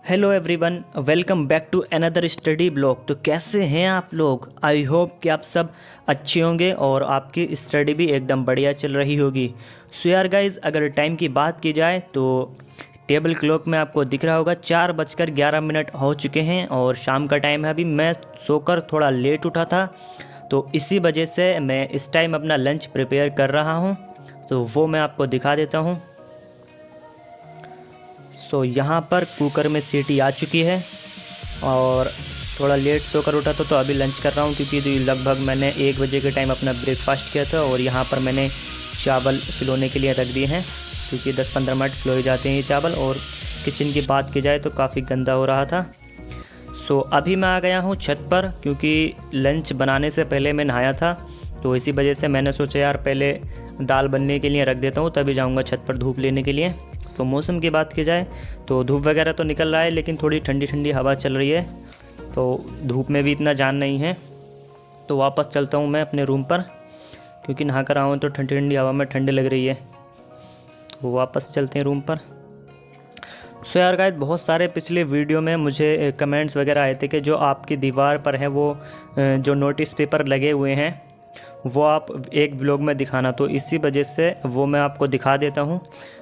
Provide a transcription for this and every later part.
Hello everyone, welcome back to another study blog. तो कैसे हैं आप लोग? आई होप कि आप सब अच्छे होंगे और आपकी स्टडी भी एकदम बढ़िया चल रही होगी। सो यार गाइज, अगर टाइम की बात की जाए तो टेबल क्लॉक में आपको दिख रहा होगा 4:11 हो चुके हैं और शाम का टाइम है। अभी मैं सोकर थोड़ा लेट उठा था, तो इसी वजह से मैं इस टाइम अपना लंच प्रिपेयर कर रहा हूँ। तो वो मैं आपको दिखा देता हूँ। सो यहाँ पर कुकर में सीटी आ चुकी है और थोड़ा लेट सोकर उठा था, तो अभी लंच कर रहा हूँ क्योंकि लगभग मैंने 1 बजे के टाइम अपना ब्रेकफास्ट किया था। और यहाँ पर मैंने चावल भिगोने के लिए रख दिए हैं क्योंकि 10-15 मिनट भिगो ही जाते हैं ये चावल। और किचन की बात की जाए तो काफ़ी गंदा हो रहा था। सो अभी मैं आ गया हूँ छत पर क्योंकि लंच बनाने से पहले मैं नहाया था, तो इसी वजह से मैंने सोचा यार पहले दाल बनने के लिए रख देता हूँ, तभी जाऊँगा छत पर धूप लेने के लिए। तो मौसम की बात की जाए तो धूप वगैरह तो निकल रहा है, लेकिन थोड़ी ठंडी ठंडी हवा चल रही है, तो धूप में भी इतना जान नहीं है। तो वापस चलता हूँ मैं अपने रूम पर क्योंकि नहा कर आया हूँ तो ठंडी ठंडी हवा में ठंडी लग रही है। तो वापस चलते हैं रूम पर। सो यार गाइस, बहुत सारे पिछले वीडियो में मुझे कमेंट्स वगैरह आए थे कि जो आपकी दीवार पर है वो जो नोटिस पेपर लगे हुए हैं वो आप एक व्लॉग में दिखाना। तो इसी वजह से वो मैं आपको दिखा देता हूँ।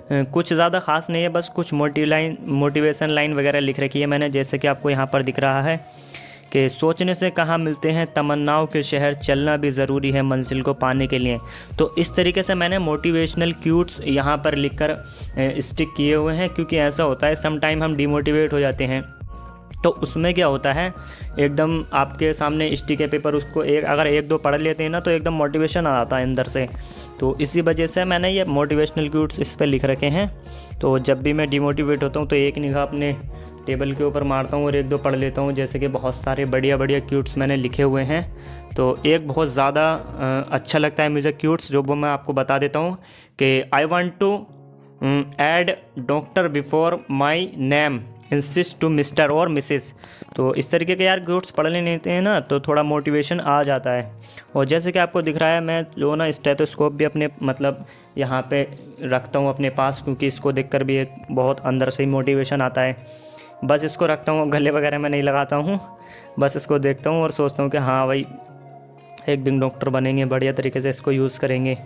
कुछ ज़्यादा ख़ास नहीं है, बस कुछ मोटिवेशन लाइन वगैरह लिख रखी है मैंने, जैसे कि आपको यहाँ पर दिख रहा है कि सोचने से कहाँ मिलते हैं तमन्नाओं के शहर, चलना भी ज़रूरी है मंजिल को पाने के लिए। तो इस तरीके से मैंने मोटिवेशनल क्यूट्स यहाँ पर लिखकर स्टिक किए हुए हैं, क्योंकि ऐसा होता है सम टाइम हम डिमोटिवेट हो जाते हैं। तो उसमें क्या होता है, एकदम आपके सामने स्टिक है पेपर, उसको अगर एक दो पढ़ लेते हैं ना तो एकदम मोटिवेशन आ जाता है अंदर से। तो इसी वजह से मैंने ये मोटिवेशनल क्यूट्स इस पर लिख रखे हैं। तो जब भी मैं डिमोटिवेट होता हूँ तो एक निगाह अपने टेबल के ऊपर मारता हूँ और एक दो पढ़ लेता हूँ, जैसे कि बहुत सारे बढ़िया बढ़िया क्यूट्स मैंने लिखे हुए हैं। तो एक बहुत ज़्यादा अच्छा लगता है मुझे क्यूट्स, जो वो मैं आपको बता देता हूँ कि I want to add doctor before my name, insist to mister और मिसेस। तो इस तरीके के यार क्यूट्स पढ़ लेते हैं ना तो थोड़ा मोटिवेशन आ जाता है। और जैसे कि आपको दिख रहा है, मैं जो ना स्टेथोस्कोप भी अपने यहाँ पे रखता हूँ अपने पास, क्योंकि इसको देखकर भी एक बहुत अंदर से ही मोटिवेशन आता है। बस इसको रखता हूँ, गले वगैरह में नहीं लगाता हूँ, बस इसको देखता हूँ और सोचता हूँ कि हाँ भाई एक दिन डॉक्टर बनेंगे, बढ़िया तरीके से इसको यूज़ करेंगे।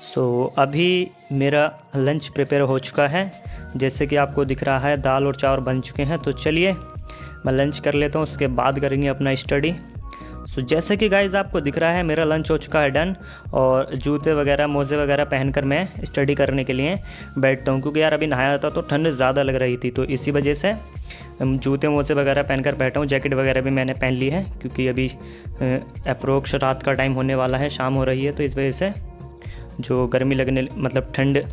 सो अभी मेरा लंच प्रिपेयर हो चुका है, जैसे कि आपको दिख रहा है दाल और चावल बन चुके हैं। तो चलिए मैं लंच कर लेता हूँ, उसके बाद करेंगे अपना स्टडी। सो जैसे कि गाइज़ आपको दिख रहा है मेरा लंच हो चुका है डन, और जूते वगैरह मोज़े वगैरह पहनकर मैं स्टडी करने के लिए बैठता हूँ, क्योंकि यार अभी नहाया था तो ठंड ज़्यादा लग रही थी, तो इसी वजह से जूते मोज़े वगैरह पहनकर बैठा हूँ। जैकेट वगैरह भी मैंने पहन ली है क्योंकि अभी अप्रोक्स रात का टाइम होने वाला है, शाम हो रही है, तो इस वजह से जो गर्मी लगने ठंड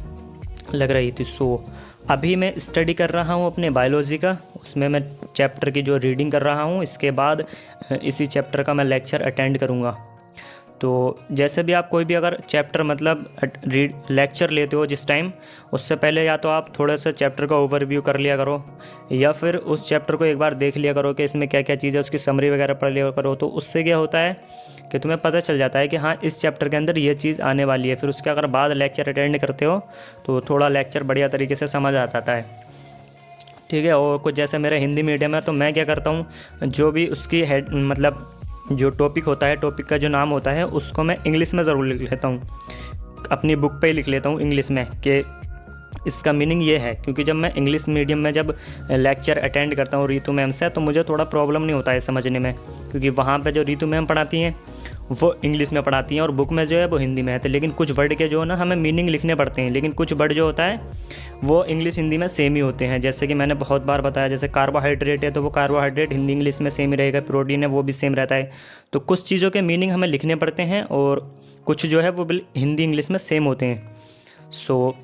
लग रही थी। सो अभी मैं स्टडी कर रहा हूँ अपने बायोलॉजी का, उसमें मैं चैप्टर की जो रीडिंग कर रहा हूँ, इसके बाद इसी चैप्टर का मैं लेक्चर अटेंड करूँगा। तो जैसे भी आप कोई भी अगर चैप्टर लेक्चर लेते हो जिस टाइम, उससे पहले या तो आप थोड़ा सा चैप्टर का ओवरव्यू कर लिया करो, या फिर उस चैप्टर को एक बार देख लिया करो कि इसमें क्या क्या चीज़ है, उसकी समरी वगैरह पढ़ लिया करो। तो उससे क्या होता है कि तुम्हें पता चल जाता है कि हाँ इस चैप्टर के अंदर ये चीज़ आने वाली है। फिर उसके अगर बाद लेक्चर अटेंड करते हो तो थोड़ा लेक्चर बढ़िया तरीके से समझ आ जाता है, ठीक है। और कुछ जैसे मेरा हिंदी मीडियम है तो मैं क्या करता हूँ, जो भी उसकी जो टॉपिक होता है, टॉपिक का जो नाम होता है, उसको मैं इंग्लिश में ज़रूर लिख लेता हूँ, अपनी बुक पे ही लिख लेता हूँ इंग्लिश में कि इसका मीनिंग ये है। क्योंकि जब मैं इंग्लिश मीडियम में जब लेक्चर अटेंड करता हूँ रीतू मैम से, तो मुझे थोड़ा प्रॉब्लम नहीं होता है समझने में, क्योंकि वहाँ पे जो रीतू मैम पढ़ाती हैं वो इंग्लिश में पढ़ाती हैं और बुक में जो है वो हिंदी में है। तो लेकिन कुछ वर्ड के जो ना हमें मीनिंग लिखने पड़ते हैं, लेकिन कुछ वर्ड जो होता है वो इंग्लिश हिंदी में सेम ही होते हैं। जैसे कि मैंने बहुत बार बताया, जैसे कार्बोहाइड्रेट है तो वो कार्बोहाइड्रेट हिंदी इंग्लिश में सेम ही रहेगा, प्रोटीन है वो भी सेम रहता है। तो कुछ चीज़ों के मीनिंग हमें लिखने पड़ते हैं और कुछ जो है वो हिंदी इंग्लिश में सेम होते हैं। सो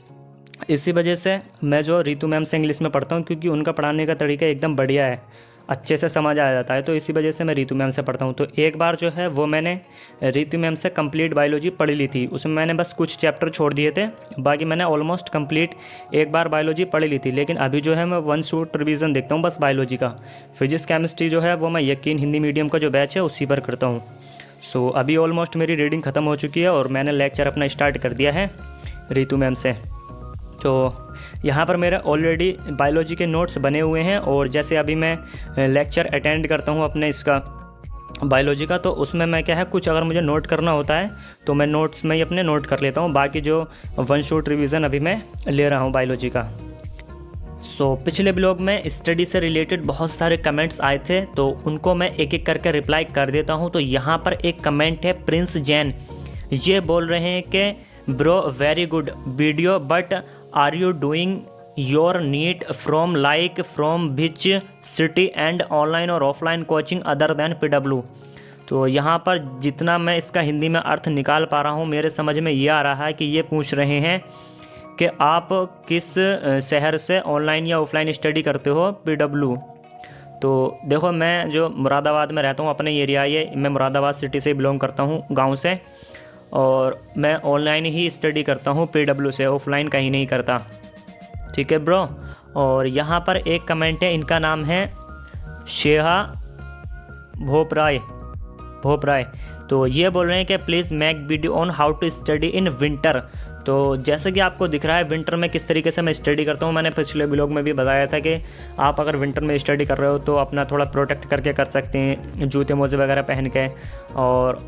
इसी वजह से मैं जो रीतू मैम से इंग्लिश में पढ़ता हूँ, क्योंकि उनका पढ़ाने का तरीका एकदम बढ़िया है, अच्छे से समझ आ जाता है। तो इसी वजह से मैं रीतू मैम से पढ़ता हूँ। तो एक बार जो है वो मैंने रीतू मैम से कंप्लीट बायोलॉजी पढ़ ली थी, उसमें मैंने बस कुछ चैप्टर छोड़ दिए थे, बाकी मैंने ऑलमोस्ट कंप्लीट एक बार बायोलॉजी पढ़ ली थी। लेकिन अभी जो है मैं 1 शॉट रिवीजन देखता हूँ बस बायोलॉजी का। फिजिक्स केमिस्ट्री जो है वो मैं यकीन हिंदी मीडियम का जो बैच है उसी पर करता हूँ। सो अभी ऑलमोस्ट मेरी रीडिंग ख़त्म हो चुकी है और मैंने लेक्चर अपना स्टार्ट कर दिया है रीतू मैम से। तो यहाँ पर मेरा ऑलरेडी बायोलॉजी के नोट्स बने हुए हैं, और जैसे अभी मैं लेक्चर अटेंड करता हूँ अपने इसका बायोलॉजी का, तो उसमें मैं क्या है कुछ अगर मुझे नोट करना होता है तो मैं नोट्स में ही अपने नोट कर लेता हूँ। बाकी जो वन शॉट रिवीजन अभी मैं ले रहा हूँ बायोलॉजी का। पिछले ब्लॉग में स्टडी से रिलेटेड बहुत सारे कमेंट्स आए थे, तो उनको मैं एक एक करके रिप्लाई कर देता हूँ। तो यहाँ पर एक कमेंट है प्रिंस जैन, ये बोल रहे हैं कि bro very good video but are you doing your NEET from which city and online और offline coaching other than PW। तो यहाँ पर जितना मैं इसका हिंदी में अर्थ निकाल पा रहा हूँ, मेरे समझ में ये आ रहा है कि ये पूछ रहे हैं कि आप किस शहर से ऑनलाइन या ऑफलाइन स्टडी करते हो PW। तो देखो, मैं जो मुरादाबाद में रहता हूँ, अपने एरिया ये मैं मुरादाबाद सिटी से बिलोंग करता हूँ, गांव से, और मैं ऑनलाइन ही स्टडी करता हूँ PW से, ऑफलाइन कहीं नहीं करता। ठीक है ब्रो। और यहाँ पर एक कमेंट है, इनका नाम है शेहा भोपराय। तो ये बोल रहे हैं कि please make video on how to study in winter. तो जैसे कि आपको दिख रहा है विंटर में किस तरीके से मैं स्टडी करता हूँ, मैंने पिछले ब्लॉग में भी बताया था कि आप अगर विंटर में स्टडी कर रहे हो तो अपना थोड़ा प्रोटेक्ट करके कर सकते हैं, जूते मोजे वगैरह पहन के, और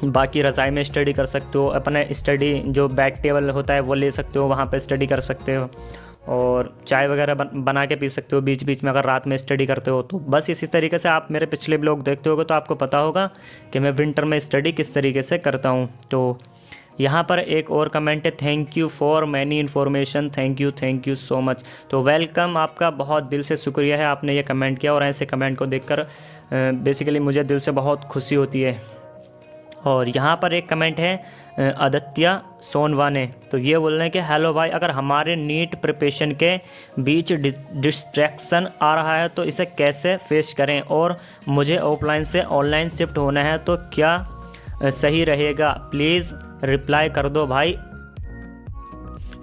बाकी रज़ाई में स्टडी कर सकते हो। अपने स्टडी जो बेड टेबल होता है वो ले सकते हो, वहाँ पे स्टडी कर सकते हो, और चाय वगैरह बना के पी सकते हो बीच बीच में अगर रात में स्टडी करते हो। तो बस इसी तरीके से आप मेरे पिछले ब्लॉग देखते होगे तो आपको पता होगा कि मैं विंटर में स्टडी किस तरीके से करता हूँ। तो यहाँ पर एक और कमेंट है, thank you for many information, thank you so much. तो वेलकम, आपका बहुत दिल से शुक्रिया है, आपने ये कमेंट किया, और ऐसे कमेंट को देखकर बेसिकली मुझे दिल से बहुत खुशी होती है। और यहाँ पर एक कमेंट है आदित्य सोनवाने, तो ये बोल रहे हैं कि हेलो भाई, अगर हमारे नीट प्रिपरेशन के बीच डिस्ट्रैक्शन आ रहा है तो इसे कैसे फेस करें, और मुझे ऑफलाइन से ऑनलाइन शिफ्ट होना है तो क्या सही रहेगा, प्लीज़ रिप्लाई कर दो भाई।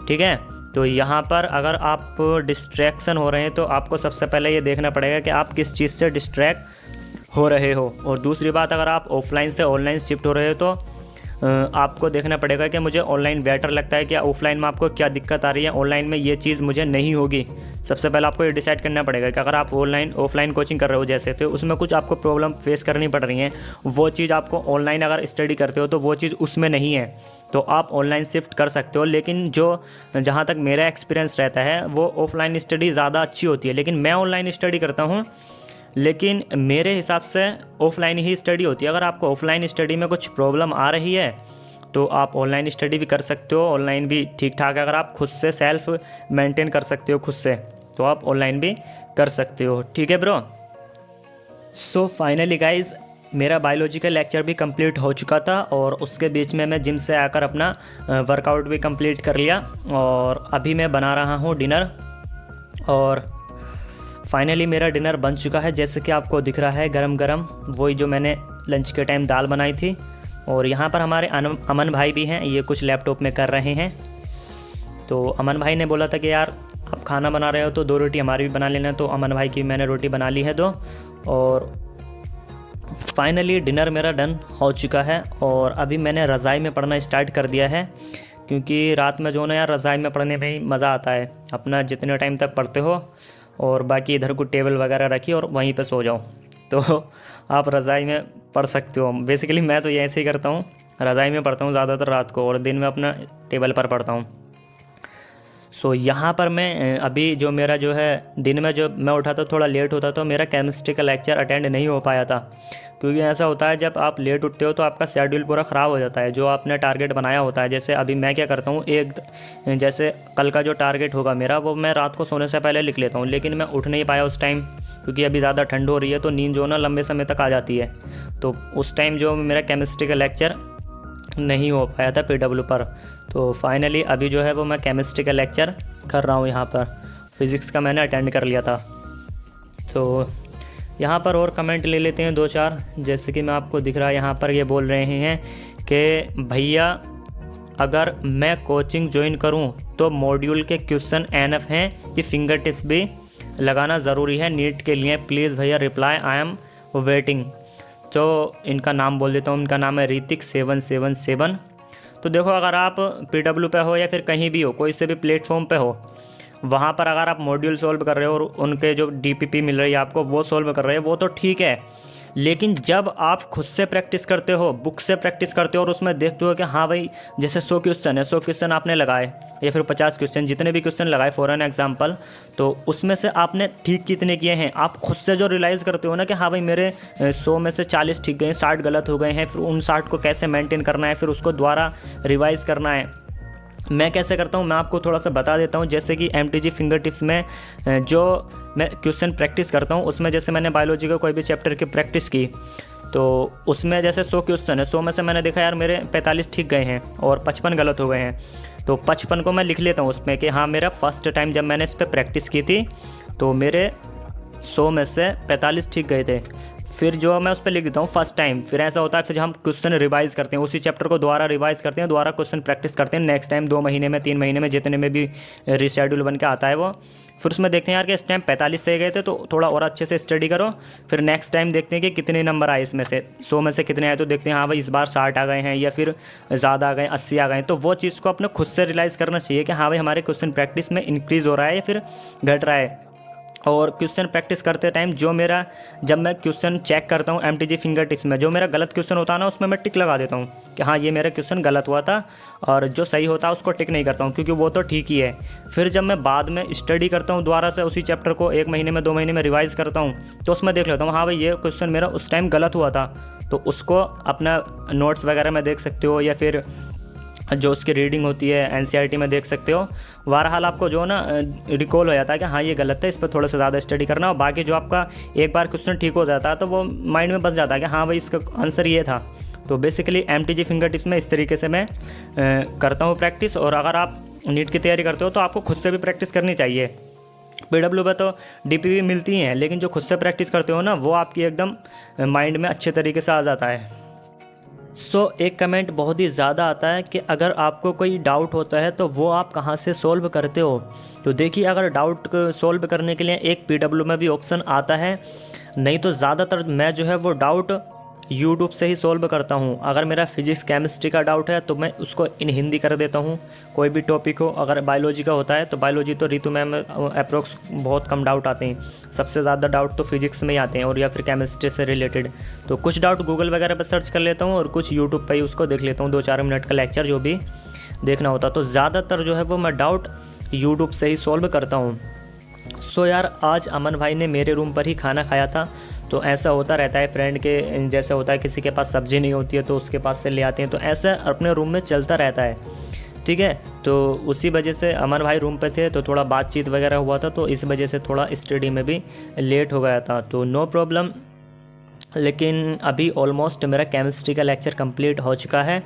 ठीक है, तो यहाँ पर अगर आप डिस्ट्रैक्शन हो रहे हैं तो आपको सबसे पहले ये देखना पड़ेगा कि आप किस चीज़ से डिस्ट्रैक्ट हो रहे हो, और दूसरी बात, अगर आप ऑफलाइन से ऑनलाइन शिफ्ट हो रहे हो तो आपको देखना पड़ेगा कि मुझे ऑनलाइन बेटर लगता है क्या ऑफलाइन में, आपको क्या दिक्कत आ रही है, ऑनलाइन में ये चीज़ मुझे नहीं होगी। सबसे पहले आपको ये डिसाइड करना पड़ेगा कि अगर आप ऑफलाइन कोचिंग कर रहे हो जैसे, तो उसमें कुछ आपको प्रॉब्लम फेस करनी पड़ रही है, वो चीज़ आपको ऑनलाइन अगर स्टडी करते हो तो वो चीज़ उसमें नहीं है, तो आप ऑनलाइन शिफ्ट कर सकते हो। लेकिन जहाँ तक मेरा एक्सपीरियंस रहता है वो ऑफलाइन स्टडी ज़्यादा अच्छी होती है, लेकिन मैं ऑनलाइन स्टडी करता हूँ, लेकिन मेरे हिसाब से ऑफ़लाइन ही स्टडी होती है। अगर आपको ऑफ़लाइन स्टडी में कुछ प्रॉब्लम आ रही है तो आप ऑनलाइन स्टडी भी कर सकते हो, ऑनलाइन भी ठीक ठाक है। अगर आप खुद से सेल्फ मेंटेन कर सकते हो खुद से, तो आप ऑनलाइन भी कर सकते हो। ठीक है ब्रो। सो फाइनली गाइज, मेरा बायोलॉजी का लेक्चर भी कंप्लीट हो चुका था, और उसके बीच में मैं जिम से आकर अपना वर्कआउट भी कंप्लीट कर लिया, और अभी मैं बना रहा हूँ डिनर। और फाइनली मेरा डिनर बन चुका है, जैसे कि आपको दिख रहा है गरम गरम, वही जो मैंने लंच के टाइम दाल बनाई थी। और यहाँ पर हमारे अमन भाई भी हैं, ये कुछ लैपटॉप में कर रहे हैं। तो अमन भाई ने बोला था कि यार आप खाना बना रहे हो तो 2 रोटी हमारी भी बना लेना, तो अमन भाई की मैंने रोटी बना ली है 2। और फाइनली डिनर मेरा डन हो चुका है, और अभी मैंने रज़ाई में पढ़ना स्टार्ट कर दिया है, क्योंकि रात में जो ना यार रज़ाई में पढ़ने में ही मज़ा आता है। अपना जितने टाइम तक पढ़ते हो, और बाकी इधर को टेबल वगैरह रखी और वहीं पे सो जाओ, तो आप रज़ाई में पढ़ सकते हो। बेसिकली मैं तो ये ऐसे ही करता हूँ, रज़ाई में पढ़ता हूँ ज़्यादातर रात को, और दिन में अपना टेबल पर पढ़ता हूँ। सो यहाँ पर मैं अभी जो मेरा जो है दिन में जो मैं उठा था थोड़ा लेट होता, तो मेरा केमिस्ट्री का लेक्चर अटेंड नहीं हो पाया था, क्योंकि ऐसा होता है जब आप लेट उठते हो तो आपका शेड्यूल पूरा ख़राब हो जाता है, जो आपने टारगेट बनाया होता है। जैसे अभी मैं क्या करता हूँ, जैसे कल का जो टारगेट होगा मेरा, वो मैं रात को सोने से पहले लिख लेता हूँ, लेकिन मैं उठ नहीं पाया उस टाइम, क्योंकि अभी ज़्यादा ठंड हो रही है तो नींद जो ना लंबे समय तक आ जाती है। तो उस टाइम जो मेरा केमिस्ट्री का लेक्चर नहीं हो पाया था PW पर। तो फाइनली अभी जो है वो मैं केमिस्ट्री का लेक्चर कर रहा हूँ यहाँ पर। फिज़िक्स का मैंने अटेंड कर लिया था। तो यहाँ पर और कमेंट ले लेते हैं 2-4। जैसे कि मैं आपको दिख रहा है यहाँ पर ये बोल रहे हैं कि भैया अगर मैं कोचिंग ज्वाइन करूँ तो मॉड्यूल के क्वेश्चन एनफ हैं कि फिंगर टिप्स भी लगाना ज़रूरी है नीट के लिए, प्लीज़ भैया रिप्लाई, आई एम वेटिंग। तो इनका नाम बोल देता हूँ, इनका नाम है ऋतिक 777। तो देखो, अगर आप PW पे हो या फिर कहीं भी हो, कोई से भी प्लेटफॉर्म पे हो, वहाँ पर अगर आप मॉड्यूल सॉल्व कर रहे हो और उनके जो DPP मिल रही है आपको वो सॉल्व कर रहे हो, वो तो ठीक है। लेकिन जब आप खुद से प्रैक्टिस करते हो, बुक से प्रैक्टिस करते हो और उसमें देखते हो कि हाँ भाई, जैसे 100 क्वेश्चन है, 100 क्वेश्चन आपने लगाए या फिर 50 क्वेश्चन, जितने भी क्वेश्चन लगाए फॉर एन एग्जांपल, तो उसमें से आपने ठीक कितने किए हैं, आप खुद से जो रियलाइज़ करते हो ना कि हाँ भाई मेरे 100 में से 40 ठीक गए, 60 गलत हो गए हैं, फिर उन 60 को कैसे मेंटेन करना है, फिर उसको दोबारा रिवाइज़ करना है। मैं कैसे करता हूँ, मैं आपको थोड़ा सा बता देता हूँ। जैसे कि MTG फिंगर टिप्स में जो मैं क्वेश्चन प्रैक्टिस करता हूँ, उसमें जैसे मैंने बायोलॉजी का कोई भी चैप्टर की प्रैक्टिस की, तो उसमें जैसे 100 क्वेश्चन है, 100 में से मैंने देखा यार मेरे 45 ठीक गए हैं और 55 गलत हो गए हैं, तो 55 को मैं लिख लेता हूँ उसमें कि हाँ, मेरा फर्स्ट टाइम जब मैंने इस पर प्रैक्टिस की थी तो मेरे 100 में से 45 ठीक गए थे। फिर जो मैं उस पर लिख देता हूँ फर्स्ट टाइम। फिर ऐसा होता है, फिर हम क्वेश्चन रिवाइज़ करते हैं, उसी चैप्टर को दोबारा रिवाइज़ करते हैं, दोबारा क्वेश्चन प्रैक्टिस करते हैं नेक्स्ट टाइम, 2 महीने में, 3 महीने में, जितने में भी रिशेड्यूल बन के आता है वो। फिर उसमें देखते हैं यार कि इस टाइम 45 सही गए थे, तो थोड़ा और अच्छे से स्टडी करो। फिर नेक्स्ट टाइम देखते हैं कि कितने नंबर आए इसमें से, 100 में से कितने आए, तो देखते हैं हाँ भाई इस बार 60 आ गए हैं या फिर ज़्यादा आ गए, 80 आ गए। तो वो चीज़ को अपने खुद से रियलाइज़ करना चाहिए कि हाँ भाई हमारे क्वेश्चन प्रैक्टिस में इंक्रीज़ हो रहा है या फिर घट रहा है। और क्वेश्चन प्रैक्टिस करते टाइम जो मेरा, जब मैं क्वेश्चन चेक करता हूँ MTG फिंगर टिप्स में, जो मेरा गलत क्वेश्चन होता है ना, उसमें मैं टिक लगा देता हूँ कि हाँ ये मेरा क्वेश्चन गलत हुआ था, और जो सही होता है उसको टिक नहीं करता हूँ क्योंकि वो तो ठीक ही है। फिर जब मैं बाद में स्टडी करता हूँ दोबारा से उसी चैप्टर को 1 महीने में, 2 महीने में रिवाइज़ करता हूँ, तो उसमें देख लेता हूँ हाँ भाई ये क्वेश्चन मेरा उस टाइम गलत हुआ था, तो उसको अपना नोट्स वगैरह में देख सकते हो या फिर जो उसकी रीडिंग होती है NCERT में देख सकते हो। बहरहाल आपको जो ना रिकॉल हो जाता है कि हाँ ये गलत है, इस पर थोड़ा सा ज़्यादा स्टडी करना। और बाकी जो आपका एक बार क्वेश्चन ठीक हो जाता है तो वो माइंड में बस जाता है कि हाँ भाई इसका आंसर ये था। तो बेसिकली MTG फिंगर टिप्स में इस तरीके से मैं करता हूँ प्रैक्टिस। और अगर आप नीट की तैयारी करते हो तो आपको खुद से भी प्रैक्टिस करनी चाहिए। PW में तो DPP मिलती हैं, लेकिन जो खुद से प्रैक्टिस करते हो ना, वो आपकी एकदम माइंड में अच्छे तरीके से आ जाता है। एक कमेंट बहुत ही ज़्यादा आता है कि अगर आपको कोई डाउट होता है तो वो आप कहाँ से सॉल्व करते हो। तो देखिए, अगर डाउट सॉल्व करने के लिए एक PW में भी ऑप्शन आता है, नहीं तो ज़्यादातर मैं जो है वो डाउट यूट्यूब से ही सॉल्व करता हूँ। अगर मेरा फिजिक्स केमिस्ट्री का डाउट है तो मैं उसको इन हिंदी कर देता हूँ, कोई भी टॉपिक हो। अगर बायोलॉजी का होता है तो बायोलॉजी तो ऋतु मैम अप्रोक्स बहुत कम डाउट आते हैं, सबसे ज़्यादा डाउट तो फिजिक्स में ही आते हैं और या फिर केमिस्ट्री से रिलेटेड। तो कुछ डाउट गूगल वगैरह पर सर्च कर लेता हूँ और कुछ यूट्यूब पर ही उसको देख लेता हूँ, 2-4 मिनट का लेक्चर जो भी देखना होता। तो ज़्यादातर जो है वो मैं डाउट यूट्यूब से ही सॉल्व करता हूँ। यार, आज अमन भाई ने मेरे रूम पर ही खाना खाया था। तो ऐसा होता रहता है फ्रेंड के, जैसे होता है किसी के पास सब्ज़ी नहीं होती है तो उसके पास से ले आते हैं, तो ऐसा अपने रूम में चलता रहता है, ठीक है। तो उसी वजह से अमन भाई रूम पे थे तो थोड़ा बातचीत वगैरह हुआ था, तो इस वजह से थोड़ा स्टडी में भी लेट हो गया था, तो नो प्रॉब्लम। लेकिन अभी ऑलमोस्ट मेरा केमिस्ट्री का लेक्चर कंप्लीट हो चुका है।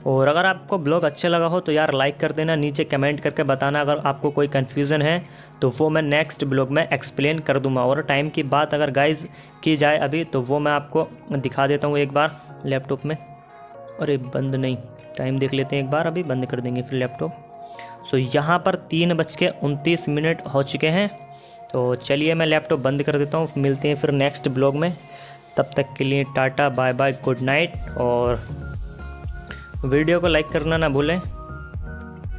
और अगर आपको ब्लॉग अच्छा लगा हो तो यार लाइक कर देना, नीचे कमेंट करके बताना अगर आपको कोई कन्फ्यूज़न है तो वो मैं नेक्स्ट ब्लॉग में एक्सप्लेन कर दूंगा। और टाइम की बात अगर गाइज़ की जाए अभी, तो वो मैं आपको दिखा देता हूँ एक बार लैपटॉप में। अरे बंद नहीं, टाइम देख लेते हैं एक बार, अभी बंद कर देंगे फिर लैपटॉप। यहाँ पर 3:29 हो चुके हैं। तो चलिए मैं लैपटॉप बंद कर देता हूँ, मिलते हैं फिर नेक्स्ट ब्लॉग में। तब तक के लिए ta ta bye bye, good night. और वीडियो को लाइक करना ना भूलें।